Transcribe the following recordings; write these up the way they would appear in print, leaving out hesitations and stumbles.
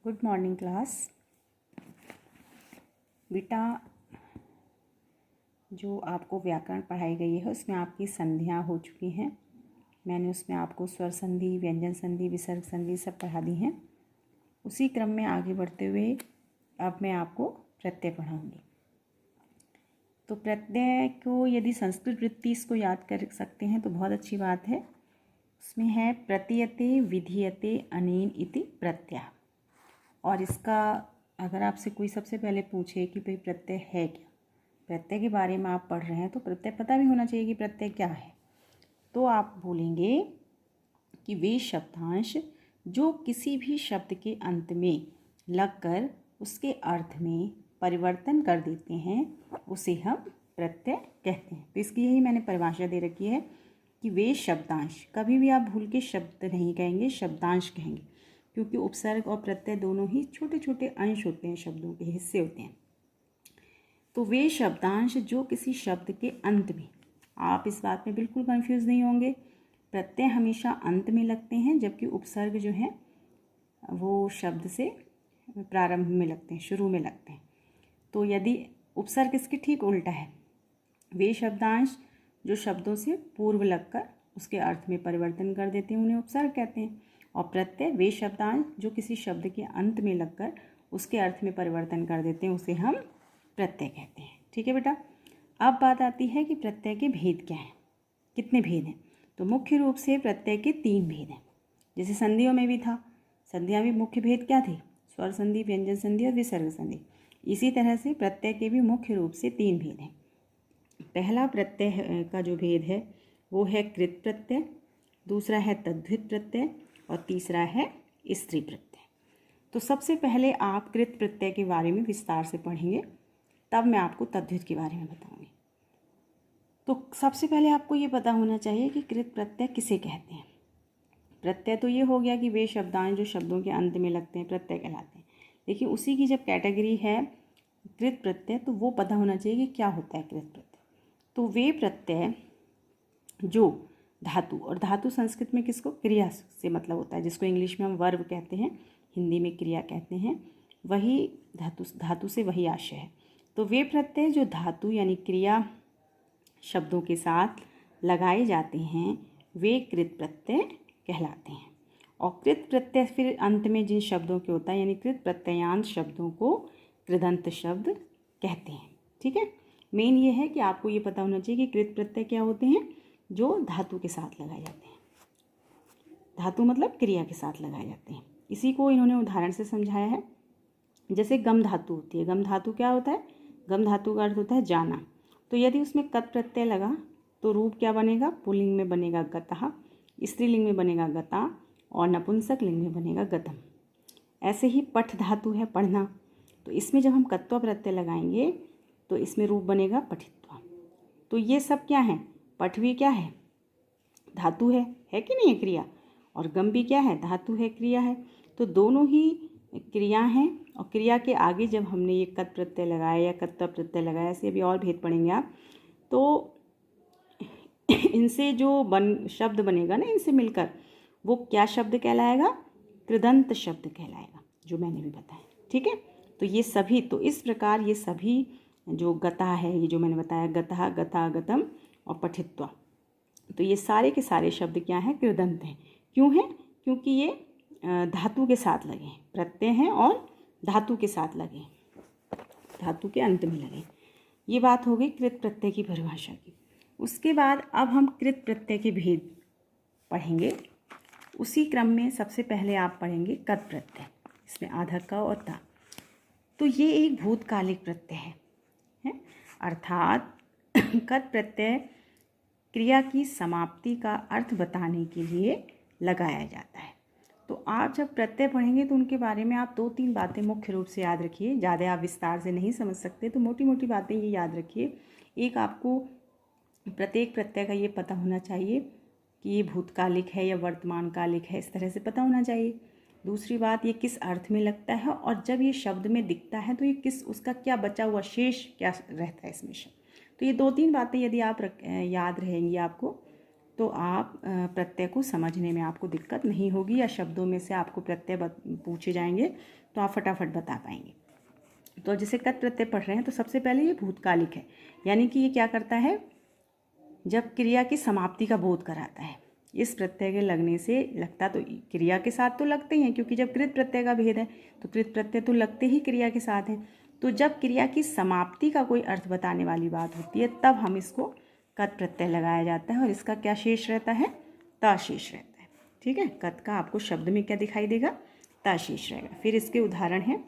Good morning class. बेटा, जो आपको व्याकरण पढ़ाई गई है उसमें आपकी संधियाँ हो चुकी हैं। मैंने उसमें आपको स्वर संधि, व्यंजन संधि, विसर्ग संधि सब पढ़ा दी हैं। उसी क्रम में आगे बढ़ते हुए अब मैं आपको प्रत्यय पढ़ाऊँगी। तो प्रत्यय को यदि संस्कृत वृत्ति इसको याद कर सकते हैं तो बहुत अच्छी बात है। उसमें है प्रतीयते विधीयते अनेन इति प्रत्यय। और इसका अगर आपसे कोई सबसे पहले पूछे कि भाई प्रत्यय है क्या, प्रत्यय के बारे में आप पढ़ रहे हैं तो प्रत्यय पता भी होना चाहिए कि प्रत्यय क्या है। तो आप बोलेंगे कि वे शब्दांश जो किसी भी शब्द के अंत में लगकर उसके अर्थ में परिवर्तन कर देते हैं उसे हम प्रत्यय कहते हैं। तो इसकी यही मैंने परिभाषा दे रखी है कि वे शब्दांश, कभी भी आप भूल के शब्द नहीं कहेंगे, शब्दांश कहेंगे, क्योंकि उपसर्ग और प्रत्यय दोनों ही छोटे छोटे अंश होते हैं, शब्दों के हिस्से होते हैं। तो वे शब्दांश जो किसी शब्द के अंत में, आप इस बात में बिल्कुल कंफ्यूज नहीं होंगे, प्रत्यय हमेशा अंत में लगते हैं जबकि उपसर्ग जो है वो शब्द से प्रारंभ में लगते हैं, शुरू में लगते हैं। तो यदि उपसर्ग इसके ठीक उल्टा है, वे शब्दांश जो शब्दों से पूर्व लगकर उसके अर्थ में परिवर्तन कर देते हैं उन्हें उपसर्ग कहते हैं। और प्रत्यय वे शब्दांश जो किसी शब्द के अंत में लगकर उसके अर्थ में परिवर्तन कर देते हैं उसे हम प्रत्यय कहते हैं। ठीक है बेटा। अब बात आती है कि प्रत्यय के भेद क्या हैं, कितने भेद हैं। तो मुख्य रूप से प्रत्यय के 3 भेद हैं। जैसे संधियों में भी था, संधियाँ भी मुख्य भेद क्या थे, स्वर संधि, व्यंजन संधि और विसर्ग संधि। इसी तरह से प्रत्यय के भी मुख्य रूप से 3 भेद हैं। पहला प्रत्यय का जो भेद है वो है कृत प्रत्यय, दूसरा है तद्धित प्रत्यय और तीसरा है स्त्री प्रत्यय। तो सबसे पहले आप कृत प्रत्यय के बारे में विस्तार से पढ़ेंगे, तब मैं आपको तद्धित के बारे में बताऊंगी। तो सबसे पहले आपको ये पता होना चाहिए कि कृत प्रत्यय किसे कहते हैं। प्रत्यय तो ये हो गया कि वे शब्दांश जो शब्दों के अंत में लगते हैं प्रत्यय कहलाते हैं। लेकिन उसी की जब कैटेगरी है कृत प्रत्यय तो वो पता होना चाहिए कि क्या होता है कृत प्रत्यय। तो वे प्रत्यय जो धातु, और धातु संस्कृत में किसको, क्रिया से मतलब होता है, जिसको इंग्लिश में हम वर्ब कहते हैं, हिंदी में क्रिया कहते हैं, वही धातु से वही आशय है। तो वे प्रत्यय जो धातु यानी क्रिया शब्दों के साथ लगाए जाते हैं वे कृत प्रत्यय कहलाते हैं। और कृत प्रत्यय फिर अंत में जिन शब्दों के होता है यानी कृत प्रत्ययांत शब्दों को कृदंत शब्द कहते हैं। ठीक है। मेन ये है कि आपको ये पता होना चाहिए कि कृत प्रत्यय क्या होते हैं, जो धातु के साथ लगाए जाते हैं। धातु मतलब क्रिया के साथ लगाए जाते हैं। इसी को इन्होंने उदाहरण से समझाया है। जैसे गम धातु होती है, गम धातु क्या होता है, गम धातु का अर्थ होता है जाना। तो यदि उसमें कत प्रत्यय लगा तो रूप क्या बनेगा, पुल्लिंग में बनेगा गतः, स्त्रीलिंग में बनेगा गता और नपुंसक लिंग में बनेगा गतम। ऐसे ही पठ धातु है पढ़ना, तो इसमें जब हम कत्व प्रत्यय लगाएंगे तो इसमें रूप बनेगा पठित्वा। तो ये सब क्या है, पठ भी क्या है, धातु है कि नहीं है, क्रिया, और गम भी क्या है, धातु है, क्रिया है। तो दोनों ही क्रिया हैं। और क्रिया के आगे जब हमने ये कत प्रत्यय लगाया या कत्व प्रत्यय लगाया, ऐसे अभी और भेद पढ़ेंगे आप, तो इनसे जो शब्द बनेगा ना, इनसे मिलकर वो क्या शब्द कहलाएगा, कृदंत शब्द कहलाएगा, जो मैंने भी बताया। ठीक है। तो ये सभी, तो इस प्रकार ये सभी जो गता है, ये जो मैंने बताया गतः, गता, गतम और पठित्वा, तो ये सारे के सारे शब्द क्या हैं, कृदंत हैं। क्यों हैं, क्योंकि ये धातु के साथ लगे हैं, प्रत्यय हैं और धातु के साथ लगे, धातु के अंत में लगे। ये बात हो गई कृत प्रत्यय की परिभाषा की। उसके बाद अब हम कृत प्रत्यय के भेद पढ़ेंगे। उसी क्रम में सबसे पहले आप पढ़ेंगे कत प्रत्यय, इसमें आधा क और ता। तो ये एक भूतकालिक प्रत्यय है? अर्थात कत प्रत्यय क्रिया की समाप्ति का अर्थ बताने के लिए लगाया जाता है। तो आप जब प्रत्यय पढ़ेंगे तो उनके बारे में आप 2-3 बातें मुख्य रूप से याद रखिए। ज़्यादा आप विस्तार से नहीं समझ सकते तो मोटी मोटी बातें ये याद रखिए। एक, आपको प्रत्येक प्रत्यय का ये पता होना चाहिए कि ये भूतकालिक है या वर्तमान कालिक है, इस तरह से पता होना चाहिए। दूसरी बात, ये किस अर्थ में लगता है और जब ये शब्द में दिखता है तो ये किस, उसका क्या बचा हुआ शेष क्या रहता है इसमें शब्द। तो ये 2-3 बातें यदि आप याद रहेंगी आपको तो आप प्रत्यय को समझने में आपको दिक्कत नहीं होगी, या शब्दों में से आपको प्रत्यय पूछे जाएंगे तो आप फटाफट बता पाएंगे। तो जैसे कत प्रत्यय पढ़ रहे हैं तो सबसे पहले ये भूतकालिक है, यानी कि ये क्या करता है, जब क्रिया की समाप्ति का बोध कराता है। इस प्रत्यय के लगने से लगता तो क्रिया के साथ तो लगते ही हैं, क्योंकि जब कृत प्रत्यय का भेद है तो कृत प्रत्यय तो लगते ही क्रिया के साथ हैं। तो जब क्रिया की समाप्ति का कोई अर्थ बताने वाली बात होती है तब हम इसको कत प्रत्यय लगाया जाता है, और इसका क्या शेष रहता है, ता शेष रहता है। ठीक है, कत का आपको शब्द में क्या दिखाई देगा, ता शेष रहेगा। फिर इसके उदाहरण हैं,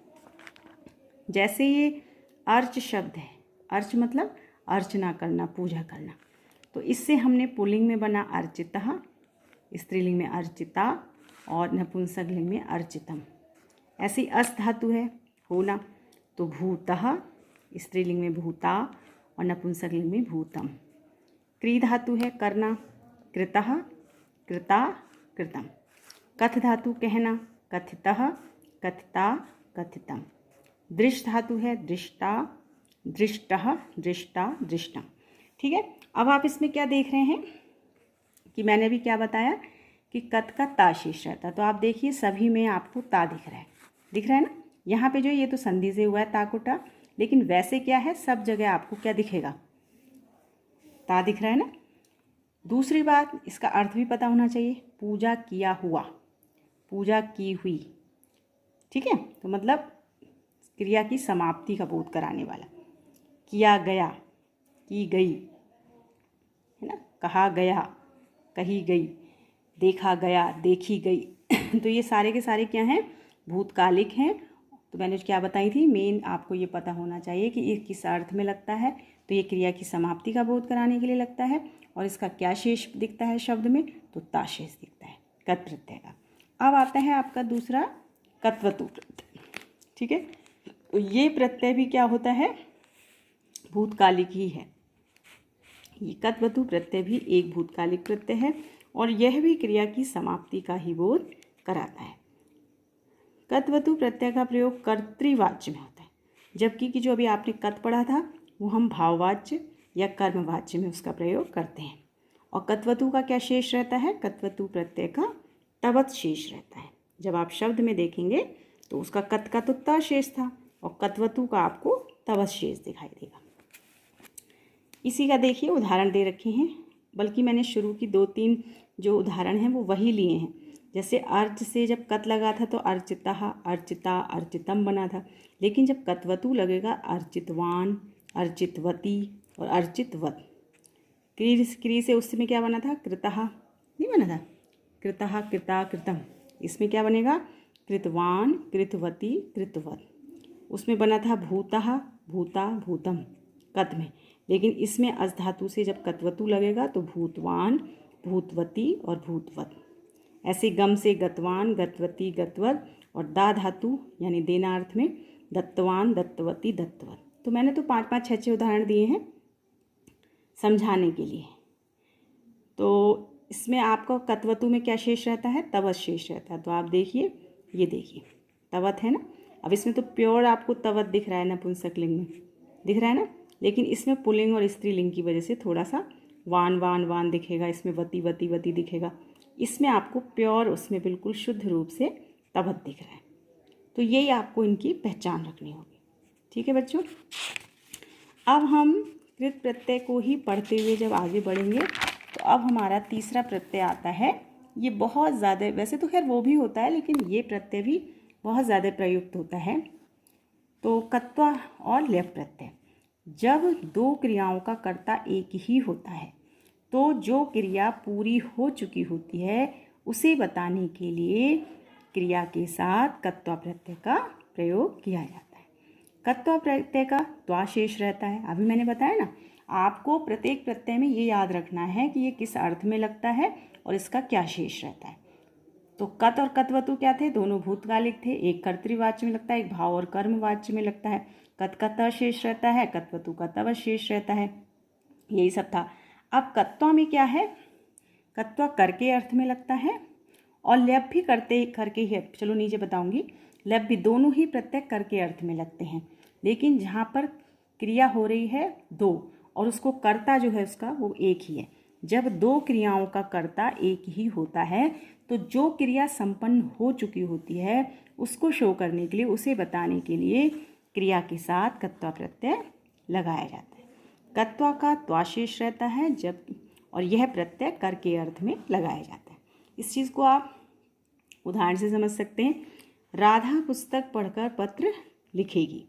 जैसे ये अर्च शब्द है, अर्च मतलब अर्चना करना, पूजा करना, तो इससे हमने पुल्लिंग में बना अर्चितः, स्त्रीलिंग में अर्चिता और नपुंसकलिंग में अर्चितम। ऐसी अस धातु है होना, तो भूतः स्त्रीलिंग में भूता और नपुंसकलिंग में भूतम। क्री धातु है करना, कृतः कृता कृतम। कथ धातु कहना, कथितः कथिता कथितम। दृश धातु है दृष्टा, दृष्टः दृष्टा दृष्टम। ठीक है, अब आप इसमें क्या देख रहे हैं कि मैंने भी क्या बताया कि कत का ता शेष रहता है। तो आप देखिए सभी में आपको ता दिख रहा है ना। यहाँ पे जो ये तो संधि से हुआ है ता को टा, लेकिन वैसे क्या है, सब जगह आपको क्या दिखेगा, ता दिख रहा है ना। दूसरी बात, इसका अर्थ भी पता होना चाहिए। पूजा किया हुआ, पूजा की हुई। ठीक है, तो मतलब क्रिया की समाप्ति का बोध कराने वाला। किया गया, की गई, है ना, कहा गया, कही गई, देखा गया, देखी गई। तो ये सारे के सारे क्या हैं, भूतकालिक हैं। तो मैंने क्या बताई थी, मेन आपको ये पता होना चाहिए कि ये किस अर्थ में लगता है। तो ये क्रिया की समाप्ति का बोध कराने के लिए लगता है, और इसका क्या शेष दिखता है शब्द में, तो ता शेष दिखता है कत प्रत्यय का। अब आता है आपका दूसरा कत्वतु प्रत्यय। ठीक है, तो ये प्रत्यय भी क्या होता है, भूतकालिक ही है। ये कत्वतु प्रत्यय भी एक भूतकालिक प्रत्यय है, और यह भी क्रिया की समाप्ति का ही बोध कराता है। कत्वतु प्रत्यय का प्रयोग कर्तृवाच्य में होता है, जबकि कि जो अभी आपने कत पढ़ा था वो हम भाववाच्य या कर्मवाच्य में उसका प्रयोग करते हैं। और कत्वतु का क्या शेष रहता है, कत्वतु प्रत्यय का तवत शेष रहता है। जब आप शब्द में देखेंगे तो उसका कत का तो ता शेष था, और कत्वतु का आपको तवत शेष दिखाई देगा। इसी का देखिए उदाहरण दे रखे हैं, बल्कि मैंने शुरू की 2-3 जो उदाहरण हैं वो वही लिए हैं। जैसे अर्च से जब कत लगा था तो अर्चितः, अर्चिता, अर्चितम बना था, लेकिन जब कत्वतु लगेगा अर्चितवान, अर्चितवती और अर्चितवत। क्री से उस समय क्या बना था, कृतः नहीं बना था, कृतः कृता कृतम। इसमें क्या बनेगा, कृतवान, कृतवती, कृतवत। उसमें बना था भूतः, भूता, भूतम कत में, लेकिन इसमें अस धातु से जब कत्वतु लगेगा तो भूतवान, भूतवती और भूतवत। ऐसे गम से गतवान, गतवती, गतवत, और दा धातु यानी देनार्थ में दत्तवान, दत्तवती, दत्तवत। तो मैंने तो 5-5, 6-6 उदाहरण दिए हैं समझाने के लिए। तो इसमें आपको कत्वतु में क्या शेष रहता है, तवत शेष रहता है। तो आप देखिए, ये देखिए तवत है ना। अब इसमें तो प्योर आपको तवत दिख रहा है, नपुंसकलिंग में दिख रहा है ना, लेकिन इसमें पुल्लिंग और स्त्रीलिंग की वजह से थोड़ा सा वान वान वान दिखेगा, इसमें वती वती वती दिखेगा। इसमें आपको प्योर, उसमें बिल्कुल शुद्ध रूप से तवत दिख रहा है। तो यही आपको इनकी पहचान रखनी होगी। ठीक है बच्चों, अब हम कृत प्रत्यय को ही पढ़ते हुए जब आगे बढ़ेंगे तो अब हमारा तीसरा प्रत्यय आता है। ये बहुत ज़्यादा, वैसे तो खैर वो भी होता है, लेकिन ये प्रत्यय भी बहुत ज़्यादा प्रयुक्त होता है। तो कत्वा और ल्यप प्रत्यय, जब 2 क्रियाओं का कर्ता एक ही होता है तो जो क्रिया पूरी हो चुकी होती है उसे बताने के लिए क्रिया के साथ कत्वा प्रत्यय का प्रयोग किया जाता है। कत्वा प्रत्यय का त्वा शेष रहता है। अभी मैंने बताया ना, आपको प्रत्येक प्रत्यय में ये याद रखना है कि ये किस अर्थ में लगता है और इसका क्या शेष रहता है। तो कत और कत्वतु क्या थे, दोनों भूतकालिक थे। एक कर्तृवाच्य में लगता है, एक भाव और कर्मवाच्य में लगता है। कत का त शेष रहता है, कत्वतु का तव शेष रहता है। यही सब था। अब कत्वा में क्या है, कत्वा कर के अर्थ में लगता है, और ल्यप भी करके ही, चलो नीचे बताऊंगी, ल्यप भी, दोनों ही प्रत्यय कर के अर्थ में लगते हैं। लेकिन जहाँ पर क्रिया हो रही है 2 और उसको कर्ता जो है उसका वो एक ही है, जब दो क्रियाओं का कर्ता एक ही होता है तो जो क्रिया संपन्न हो चुकी होती है उसको शो करने के लिए, उसे बताने के लिए क्रिया के साथ कत्वा प्रत्यय लगाया जाता है। कत्वा का त्वाशेष रहता है जब, और यह प्रत्यय कर के अर्थ में लगाया जाता है। इस चीज़ को आप उदाहरण से समझ सकते हैं। राधा पुस्तक पढ़कर पत्र लिखेगी,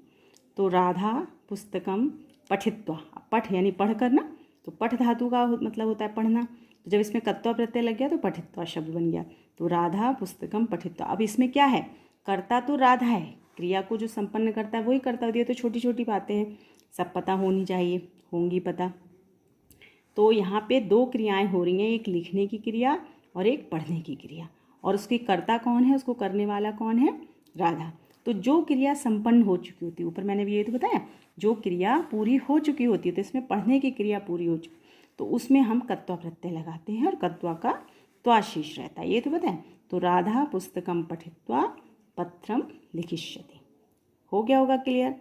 तो राधा पुस्तकम पठित्वा, पठ यानी पढ़कर ना, तो पठ धातु का मतलब होता है पढ़ना, तो जब इसमें कत्वा प्रत्यय लग गया तो पठित्वा शब्द बन गया। तो राधा पुस्तकम पठित्वा। अब इसमें क्या है, कर्ता तो राधा है, क्रिया को जो संपन्न करता है वही कर्ता होती है। तो छोटी छोटी बातें हैं, सब पता होनी चाहिए, होंगी पता। तो यहाँ पे दो क्रियाएं हो रही हैं, एक लिखने की क्रिया और एक पढ़ने की क्रिया, और उसकी कर्ता कौन है, उसको करने वाला कौन है, राधा। तो जो क्रिया संपन्न हो चुकी होती है, ऊपर मैंने भी ये तो बताया, जो क्रिया पूरी हो चुकी होती है, तो इसमें पढ़ने की क्रिया पूरी हो चुकी, तो उसमें हम कत्वा प्रत्यय लगाते हैं और कत्वा का त्वाशीष रहता है, ये तो बताएं। तो राधा पुस्तकम पठित्वा पत्रम लिखिष्यति। हो गया होगा क्लियर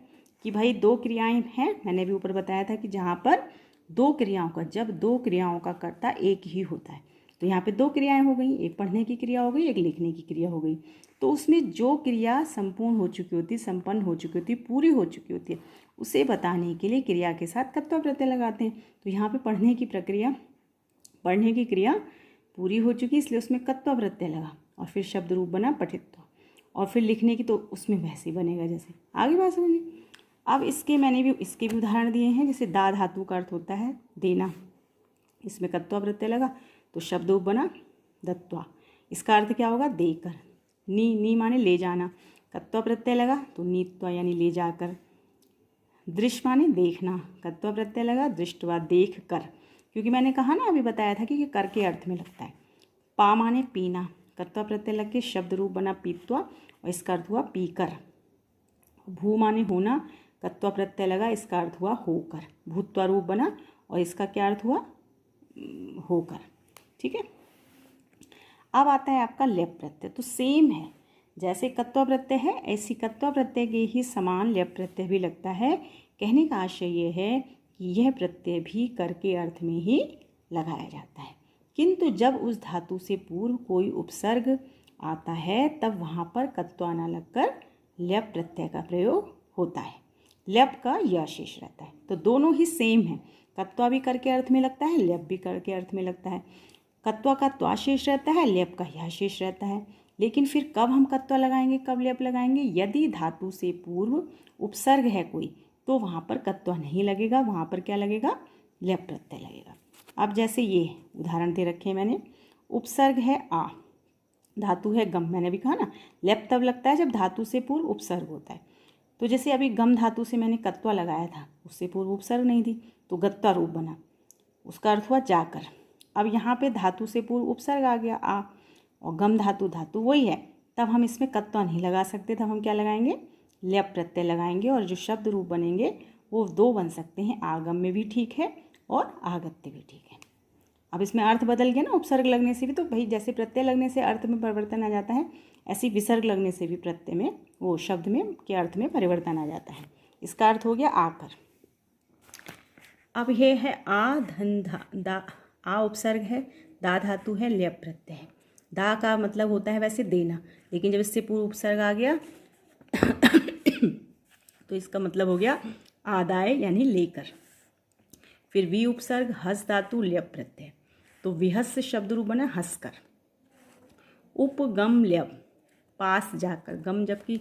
कि भाई दो क्रियाएं हैं। मैंने भी ऊपर बताया था कि जहाँ पर दो क्रियाओं का, जब दो क्रियाओं का कर्ता एक ही होता है, तो यहाँ पे दो क्रियाएं हो गई, एक पढ़ने की क्रिया हो गई, एक लिखने की क्रिया हो गई। तो उसमें जो क्रिया संपूर्ण हो चुकी होती, संपन्न हो चुकी होती, पूरी हो चुकी होती है, उसे बताने के लिए क्रिया के साथ कत्वा प्रत्यय लगाते हैं। तो यहाँ पे पढ़ने की क्रिया पूरी हो चुकी, इसलिए उसमें कत्वा प्रत्यय लगा और फिर शब्द रूप बना पठित्वा, और फिर लिखने की तो उसमें वैसे ही बनेगा जैसे। आगे बात समझिए। अब इसके भी उदाहरण दिए हैं। जैसे दा धातु का अर्थ होता है देना, इसमें कत्वा प्रत्यय लगा तो शब्द रूप बना दत्वा। इसका अर्थ क्या होगा, देकर। नी माने ले जाना, कत्वा प्रत्यय लगा तो नीत्वा यानी ले जाकर। दृश्य माने देखना, कत्वा प्रत्यय लगा दृष्टवा देख कर, क्योंकि मैंने कहा ना, अभी बताया था कि ये कर के अर्थ में लगता है। पा माने पीना, कत्वा प्रत्यय लग के शब्द रूप बना पीत्वा और इसका अर्थ हुआ पीकर। भू माने होना, कत्वा प्रत्यय लगा, इसका अर्थ हुआ होकर। भूत्वा रूप बना और इसका क्या अर्थ हुआ, होकर। ठीक है। अब आता है आपका लेप प्रत्यय। तो सेम है, जैसे कत्वा प्रत्यय है ऐसी कत्वा प्रत्यय के ही समान लेप प्रत्यय भी लगता है। कहने का आशय ये है कि यह प्रत्यय भी कर के अर्थ में ही लगाया जाता है, किंतु जब उस धातु से पूर्व कोई उपसर्ग आता है तब वहाँ पर कत्वा न लगकर लेप प्रत्यय का प्रयोग होता है। लेप का यह शेष रहता है। तो दोनों ही सेम है, कत्वा भी कर के अर्थ में लगता है, लेप भी कर के अर्थ में लगता है। कत्वा का त्वा शेष रहता है, लेप का यह शेष रहता है। लेकिन फिर कब हम कत्वा लगाएंगे, कब लेप लगाएंगे, यदि धातु से पूर्व उपसर्ग है कोई तो वहाँ पर कत्वा नहीं लगेगा, वहाँ पर क्या लगेगा, लेप प्रत्यय लगेगा। अब जैसे ये उदाहरण दे रखे हैं मैंने, उपसर्ग है आ, धातु है गम, मैंने भी कहा ना लेप तब लगता है जब धातु से पूर्व उपसर्ग होता है। तो जैसे अभी गम धातु से मैंने कत्वा लगाया था, उससे पूर्व उपसर्ग नहीं थी तो गत्वा रूप बना, उसका अर्थ हुआ जाकर। अब यहाँ पे धातु से पूर्व उपसर्ग आ गया आ, और गम धातु वही है, तब हम इसमें कत्वा नहीं लगा सकते, तब हम क्या लगाएंगे, लेप प्रत्यय लगाएंगे। और जो शब्द रूप बनेंगे वो दो बन सकते हैं, आगम में भी ठीक है और आगत्य भी ठीक है। अब इसमें अर्थ बदल गया ना उपसर्ग लगने से भी, तो भाई जैसे प्रत्यय लगने से अर्थ में परिवर्तन आ जाता है, ऐसे विसर्ग लगने से भी प्रत्यय में, वो शब्द में के अर्थ में परिवर्तन आ जाता है। इसका अर्थ हो गया आकर। अब ये है आ धन धा दा, आ उपसर्ग है, दा धातु है, लेप प्रत्यय है। दा का मतलब होता है वैसे देना, लेकिन जब इससे पूर्व उपसर्ग आ गया तो इसका मतलब हो गया आदाय यानी लेकर। फिर वी उपसर्ग, हस धातु, लेप प्रत्यय, तो विहस से शब्द रूप बना हंसकर। उपगम लेप, पास जाकर, गम जबकि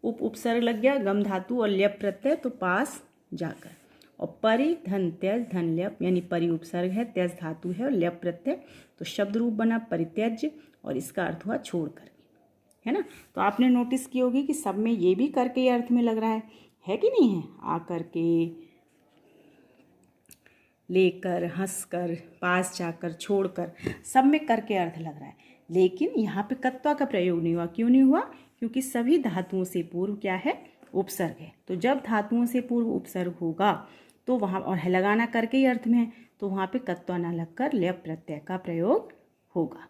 उपसर्ग लग गया, गम धातु और लेप प्रत्यय, तो पास जाकर। और परि धन त्यज, धन लेप यानी परि उपसर्ग है, त्यज धातु है और लेप प्रत्यय, तो शब्द रूप बना परित्यज्य और इसका अर्थ हुआ छोड़ कर, है ना। तो आपने नोटिस की होगी कि सब में ये भी करके अर्थ में लग रहा है कि नहीं है, आकर के, लेकर, हंसकर, पास जाकर, छोड़कर, सब में करके अर्थ लग रहा है। लेकिन यहाँ पे कत्वा का प्रयोग नहीं हुआ। क्यों नहीं हुआ, क्योंकि सभी धातुओं से पूर्व क्या है, उपसर्ग है। तो जब धातुओं से पूर्व उपसर्ग होगा तो वहाँ, और लगाना करके ही अर्थ में है, तो वहाँ पे कत्वा ना लगकर लेप प्रत्यय का प्रयोग होगा।